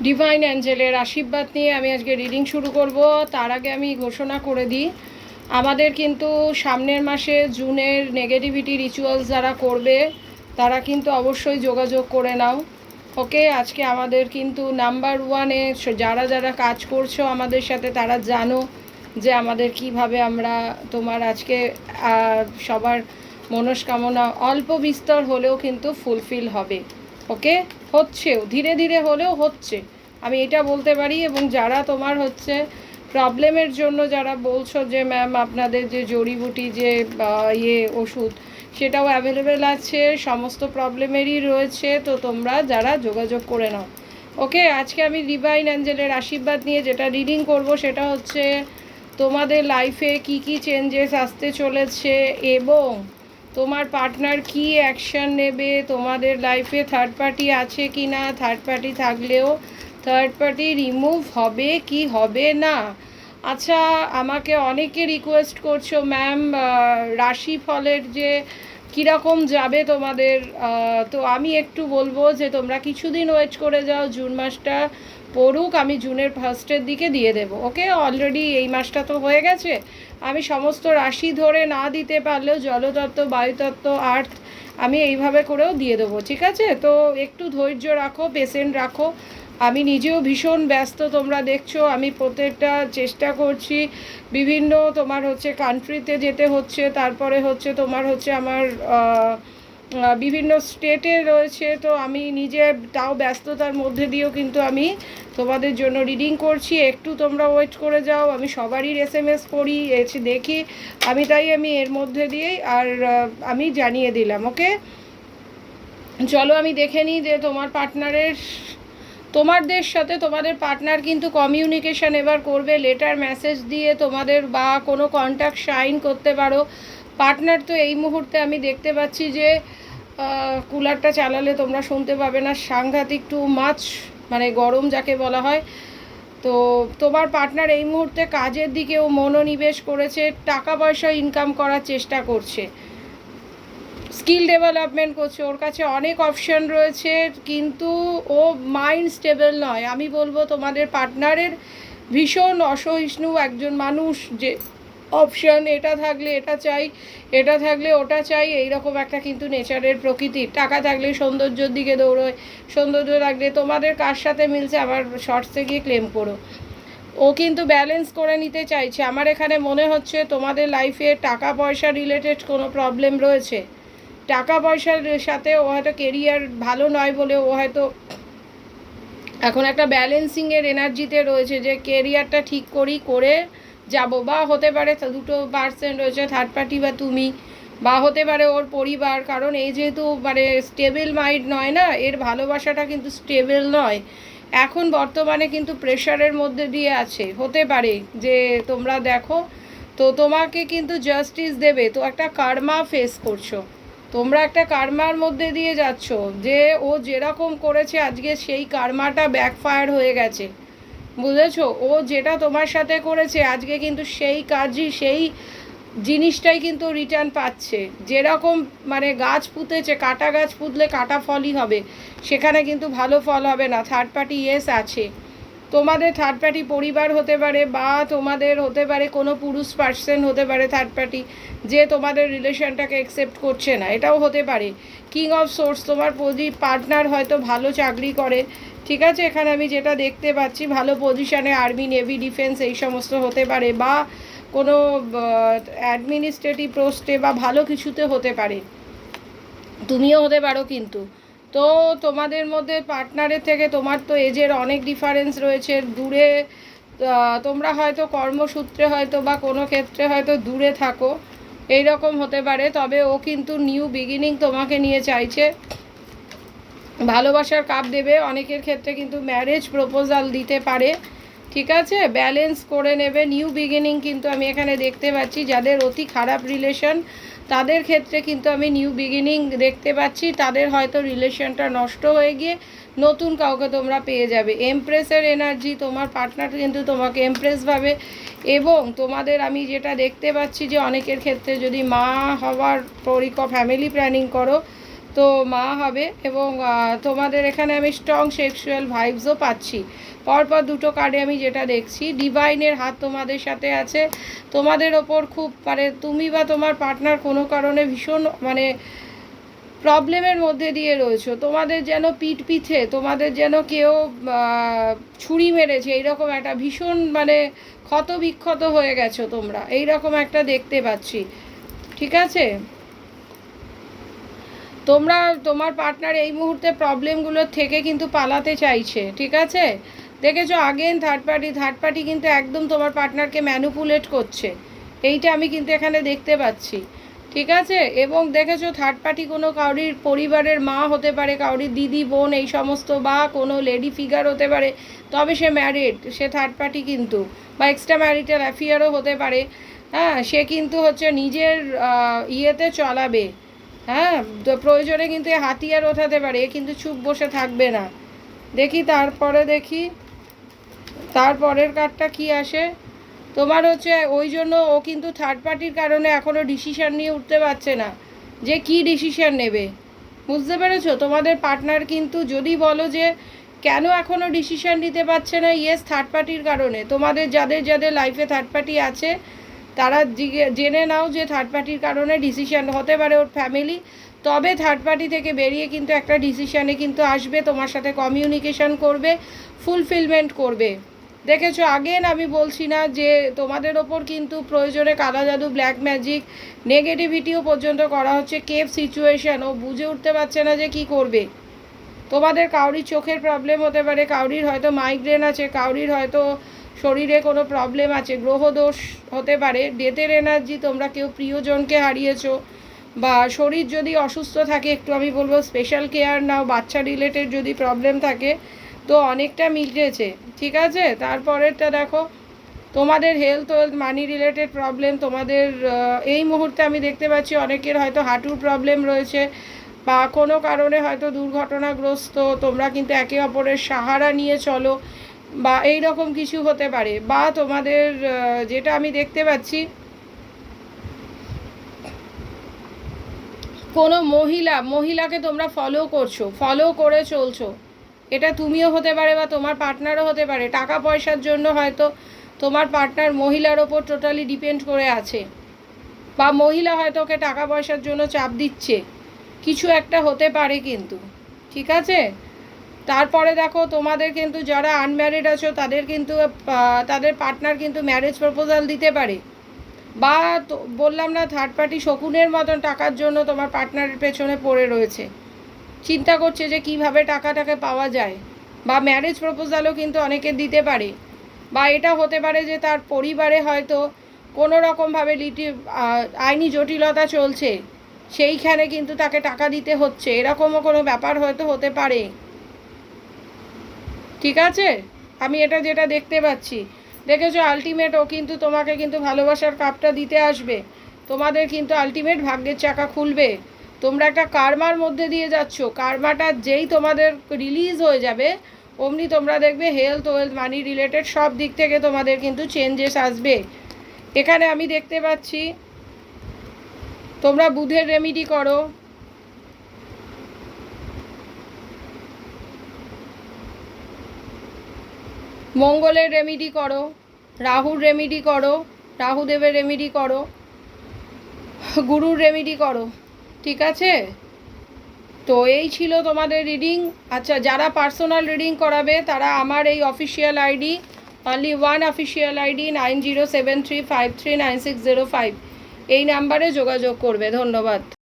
Divine অ্যাঞ্জেলের আশীর্বাদ নিয়ে আমি আজকে রিডিং শুরু করব। তার আগে আমি ঘোষণা করে দিই, আমাদের কিন্তু সামনের মাসে জুনের নেগেটিভিটি রিচুয়ালস যারা করবে তারা কিন্তু অবশ্যই যোগাযোগ করে নাও। ওকে, আজকে আমাদের কিন্তু নাম্বার ওয়ানে যারা যারা কাজ করছো আমাদের সাথে তারা জানো যে আমাদের কিভাবে আমরা তোমার আজকে সবার মনস্কামনা অল্প বিস্তর হলেও কিন্তু ফুলফিল হবে। ওকে, হচ্ছেও, ধীরে ধীরে হলেও হচ্ছে, আমি এটা বলতে পারি। এবং যারা তোমার হচ্ছে প্রবলেমের জন্য যারা বলছো যে ম্যাম আপনাদের যে জড়িবুটি যে ওষুধ সেটাও অ্যাভেলেবেল আছে, সমস্ত প্রবলেমেরই রয়েছে, তো তোমরা যারা যোগাযোগ করে নাও। ওকে, আজকে আমি ডিভাইন অ্যাঞ্জেলের আশীর্বাদ নিয়ে যেটা রিডিং করব সেটা হচ্ছে তোমাদের লাইফে কি কি চেঞ্জেস আসতে চলেছে এবং তোমার পার্টনার কি অ্যাকশন নেবে, তোমাদের লাইফে থার্ড পার্টি আছে কি না, থার্ড পার্টি থাকলেও থার্ড পার্টি রিমুভ হবে কি হবে না। আচ্ছা, আমাকে অনেকে রিকোয়েস্ট করছো ম্যাম রাশিফলের যে কীরকম যাবে তোমাদের, তো আমি একটু বলবো যে তোমরা কিছুদিন ওয়েট করে যাও, জুন মাসটা পড়ুক, আমি জুনের ফার্স্টের দিকে দিয়ে দেবো। ওকে, অলরেডি এই মাসটা তো হয়ে গেছে, আমি সমস্ত রাশি ধরে না দিতে পারলেও জলতত্ত্ব, বায়ুতত্ত্ব, আর্থ আমি এইভাবে করেও দিয়ে দেবো, ঠিক আছে? তো একটু ধৈর্য রাখো, পেশেন্ট রাখো। আমি নিজেও ভীষণ ব্যস্ত, তোমরা দেখছো আমি প্রত্যেকটা চেষ্টা করছি, বিভিন্ন তোমার হচ্ছে কান্ট্রিতে যেতে হচ্ছে, তারপরে হচ্ছে তোমার হচ্ছে আমার বিভিন্ন স্টেটে রয়েছে, তো আমি নিজে তাও ব্যস্ততার মধ্যে দিয়েও কিন্তু আমি তোমাদের জন্য রিডিং করছি। একটু তোমরা ওয়েট করে যাও, আমি সবারই SMS পড়ি, এসে দেখি, তাই আমি এর মধ্যে দিয়েই আর আমি জানিয়ে দিলাম। ওকে, চলো আমি দেখে নিই যে তোমার পার্টনারের, তোমাদের সাথে তোমাদের পার্টনার কিন্তু কমিউনিকেশান এবার করবে লেটার মেসেজ দিয়ে তোমাদের, বা কোনো কন্ট্যাক্ট সাইন করতে পারো। পার্টনার তো এই মুহূর্তে আমি দেখতে পাচ্ছি যে কুলারটা চালালে তোমরা শুনতে পাবে না, সাংঘাতিক টু মাছ মানে গরম যাকে বলা হয়। তো তোমার পার্টনার এই মুহূর্তে কাজের দিকেও মনোনিবেশ করেছে, টাকা পয়সা ইনকাম করার চেষ্টা করছে, স্কিল ডেভেলপমেন্ট করছে, ওর কাছে অনেক অপশান রয়েছে, কিন্তু ও মাইন্ড স্টেবল নয়। আমি বলবো তোমাদের পার্টনারের ভীষণ অসহিষ্ণু একজন মানুষ, যে অপশান এটা থাকলে এটা চাই, এটা থাকলে ওটা চাই, এইরকম একটা কিন্তু নেচারের প্রকৃতির। টাকা থাকলে সৌন্দর্যের দিকে দৌড়োয়, সৌন্দর্য থাকলে তোমাদের কার সাথে মিলছে আবার শর্টসে গিয়ে ক্লেম করো। ও কিন্তু ব্যালেন্স করে নিতে চাইছে। আমার এখানে মনে হচ্ছে তোমাদের লাইফে টাকা পয়সা রিলেটেড কোনো প্রবলেম রয়েছে, টাকা পয়সার সাথে ও হয়তো কেরিয়ার ভালো নয় বলে ও হয়তো এখন একটা ব্যালেন্সিংয়ের এনার্জিতে রয়েছে, যে কেরিয়ারটা ঠিক করে যাব, বা হতে পারে দুটো পার্সেন্ট রয়েছে, থার্ড পার্টি বা তুমি, বা হতে পারে ওর পরিবার। কারণ এই যেহেতু মানে স্টেবল মাইন্ড নয় না, এর ভালোবাসাটা কিন্তু স্টেবল নয়, এখন বর্তমানে কিন্তু প্রেশারের মধ্যে দিয়ে আছে। হতে পারে যে তোমরা দেখো, তো তোমাকে কিন্তু জাস্টিস দেবে, তো একটা কার্মা ফেস করছো, তোমরা একটা কার্মার মধ্যে দিয়ে যাচ্ছ, যে ও যেরকম করেছে আজকে সেই কার্মাটা ব্যাকফায়ার হয়ে গেছে, বুঝেছো? ও যেটা তোমার সাথে করেছে আজকে কিন্তু সেই কাজই, সেই জিনিসটাই কিন্তু রিটার্ন পাচ্ছে। যেরকম মানে গাছ পুঁতেছে, কাটা গাছ পুঁতলে কাটা ফলই হবে, সেখানে কিন্তু ভালো ফল হবে না। থার্ড পার্টি ইয়েস আছে, তোমাদের থার্ড পার্টি পরিবার হতে পারে, বা তোমাদের হতে পারে কোনো পুরুষ পার্সন হতে পারে থার্ড পার্টি, যে তোমাদের রিলেশনটাকে অ্যাকসেপ্ট করছে না, এটাও হতে পারে। কিং অফ সোর্স, তোমার পার্টনার হয়তো ভালো চাকরি করে, ঠিক আছে, এখানে আমি যেটা দেখতে পাচ্ছি ভালো পজিশানে, আর্মি, নেভি, ডিফেন্স এই সমস্ত হতে পারে, বা কোনো অ্যাডমিনিস্ট্রেটিভ পোস্টে বা ভালো কিছুতে হতে পারে, তুমিও হতে পারো। কিন্তু তো তোমাদের মধ্যে পার্টনারের থেকে তোমার তো এজের অনেক ডিফারেন্স রয়েছে, দূরে তোমরা হয়তো কর্মসূত্রে হয়তো বা কোনো ক্ষেত্রে হয়তো দূরে থাকো, এই রকম হতে পারে। তবে ও কিন্তু নিউ বিগিনিং তোমাকে নিয়ে চাইছে, ভালোবাসার কাপ দেবে, অনেকের ক্ষেত্রে কিন্তু ম্যারেজ প্রপোজাল দিতে পারে, ঠিক আছে, ব্যালেন্স করে নেবে, নিউ বিগিনিং কিন্তু আমি এখানে দেখতে পাচ্ছি। যাদের অতি খারাপ রিলেশন তাদের ক্ষেত্রে কিন্তু আমি নিউ বিগিনিং দেখতে পাচ্ছি, তাদের হয়তো রিলেশনটা নষ্ট হয়ে গিয়ে নতুন কাউকে তোমরা পেয়ে যাবে। এমপ্রেসের এনার্জি, তোমার পার্টনার কিন্তু তোমাকে এমপ্রেস ভাবে, এবং তোমাদের আমি যেটা দেখতে পাচ্ছি যে অনেকের ক্ষেত্রে যদি মা হওয়ার ফ্যামিলি প্ল্যানিং করো, তো মা হবে। এবং তোমাদের এখানে আমি স্ট্রং সেক্সুয়াল ভাইবসও পাচ্ছি। পরপর দুটো কার্ডে আমি যেটা দেখছি, ডিভাইনের হাত তোমাদের সাথে আছে। তোমাদের ওপর খুব মানে তুমি বা তোমার পার্টনার কোনো কারণে ভীষণ মানে প্রবলেমের মধ্যে দিয়ে রয়েছো। তোমাদের যেন পিঠে তোমাদের যেন কেউ ছুরি মেরেছে, এইরকম একটা ভীষণ মানে ক্ষত বিক্ষত হয়ে গেছো তোমরা, এইরকম একটা দেখতে পাচ্ছি। ঠিক আছে, তোমরা তোমার পার্টনার এই মুহূর্তে প্রবলেমগুলোর থেকে কিন্তু পালাতে চাইছে। ঠিক আছে, দেখেছো আগেন থার্ড পার্টি কিন্তু একদম তোমার পার্টনারকে ম্যানুপুলেট করছে, এইটা আমি কিন্তু এখানে দেখতে পাচ্ছি। ঠিক আছে, এবং দেখেছো থার্ড পার্টি কোনো কাউরির পরিবারের মা হতে পারে, কাউরির দিদি বোন এই সমস্ত, বা কোনো লেডি ফিগার হতে পারে, তবে সে ম্যারিড, সে থার্ড পার্টি কিন্তু, বা এক্সট্রা ম্যারিটাল অ্যাফেয়ারও হতে পারে। হ্যাঁ, সে কিন্তু হচ্ছে নিজের ইয়েতে চলাবে। হ্যাঁ, প্রয়োজনে কিন্তু এ হাতিয়ার ওঠাতে পারে, এ কিন্তু চুপ বসে থাকবে না। দেখি তারপরের কার্ডটা কি আসে। তোমার হচ্ছে ওই জন্য ও কিন্তু থার্ড পার্টির কারণে এখনও ডিসিশান নিয়ে উঠতে পারছে না যে কি ডিসিশান নেবে। বুঝতে পেরেছো, তোমাদের পার্টনার কিন্তু যদি বলো যে কেন এখনও ডিসিশান নিতে পারছে না, ইয়েস থার্ড পার্টির কারণে। তোমাদের যাদের লাইফে থার্ড পার্টি আছে তারা জেনে নাও যে থার্ড পার্টির কারণে ডিসিশান হতে পারে ওর ফ্যামিলি, তবে থার্ড পার্টি থেকে বেরিয়ে কিন্তু একটা ডিসিশানে কিন্তু আসবে, তোমার সাথে কমিউনিকেশন করবে, ফুলফিলমেন্ট করবে। দেখেছো আগেন আমি বলছি না যে তোমাদের ওপর কিন্তু প্রয়োজনে কালা জাদু, ব্ল্যাক ম্যাজিক, নেগেটিভিটিও পর্যন্ত করা হচ্ছে, কেপ সিচুয়েশান, ও বুঝে উঠতে পারছে না যে কি করবে। তোমাদের কাউরির চোখের প্রবলেম হতে পারে, কাউরির হয়তো মাইগ্রেন আছে, কাউরির হয়তো শরীরে কোনো প্রবলেম আছে, গ্রহদোষ হতে পারে, ডেথের এনার্জি, তোমরা কেউ প্রিয়জনকে হারিয়েছো, বা শরীর যদি অসুস্থ থাকে একটু আমি বলবো স্পেশাল কেয়ার নাও, বাচ্চা রিলেটেড যদি প্রবলেম থাকে তো অনেকটা মিটেছে। ঠিক আছে, তারপরেরটা দেখো, তোমাদের হেলথ মানি রিলেটেড প্রবলেম, তোমাদের এই মুহূর্তে আমি দেখতে পাচ্ছি অনেকের হয়তো হাঁটুর প্রবলেম রয়েছে, বা কোনো কারণে হয়তো দুর্ঘটনাগ্রস্ত, তোমরা কিন্তু একে অপরের সাহারা নিয়ে চলো, বা এই রকম কিছু হতে পারে। বা তোমাদের যেটা আমি দেখতে পাচ্ছি, কোনো মহিলাকে তোমরা ফলো করে চলছো, এটা তুমিও হতে পারে বা তোমার পার্টনারও হতে পারে। টাকা পয়সার জন্য হয়তো তোমার পার্টনার মহিলার ওপর টোটালি ডিপেন্ড করে আছে, বা মহিলা হয়তো ওকে টাকা পয়সার জন্য চাপ দিচ্ছে, কিছু একটা হতে পারে কিন্তু। ঠিক আছে, তারপরে দেখো তোমাদের কিন্তু যারা আনম্যারিড আছো তাদের কিন্তু তাদের পার্টনার কিন্তু ম্যারেজ প্রপোজাল দিতে পারে, বা বললাম না থার্ড পার্টি শকুনের মতন টাকার জন্য তোমার পার্টনারের পেছনে পড়ে রয়েছে, চিন্তা করছে যে কিভাবে টাকাটাকে পাওয়া যায়, বা ম্যারেজ প্রপোজালও কিন্তু অনেকে দিতে পারে। বা এটা হতে পারে যে তার পরিবারে হয়তো কোনো রকমভাবে আইনি জটিলতা চলছে, সেইখানে কিন্তু তাকে টাকা দিতে হচ্ছে, এরকমও কোনো ব্যাপার হয়তো হতে পারে। ঠিক আছে, আমি এটা যেটা দেখতে পাচ্ছি, দেখেছো আলটিমেট ও কিন্তু তোমাকে কিন্তু ভালোবাসার কাপটা দিতে আসবে, তোমাদের কিন্তু আলটিমেট ভাগ্যের চাকা খুলবে। তোমরা একটা কার্মার মধ্যে দিয়ে যাচ্ছ, কার্মাটা যেই তোমাদের রিলিজ হয়ে যাবে অমনি তোমরা দেখবে হেলথ ওয়েলথ মানি রিলেটেড সব দিক থেকে তোমাদের কিন্তু চেঞ্জেস আসবে। এখানে আমি দেখতে পাচ্ছি তোমরা বুধের রেমিডি করো, মঙ্গলের রেমিডি করো, রাহুর রেমিডি করো, রাহুদেবের রেমিডি করো, গুরুর রেমিডি করো। ঠিক আছে, তো এই ছিল তোমাদের রিডিং। আচ্ছা, যারা পার্সোনাল রিডিং করাবে তারা আমার এই official ID, only one official ID 9073539605, এই নাম্বারে যোগাযোগ করবে। ধন্যবাদ।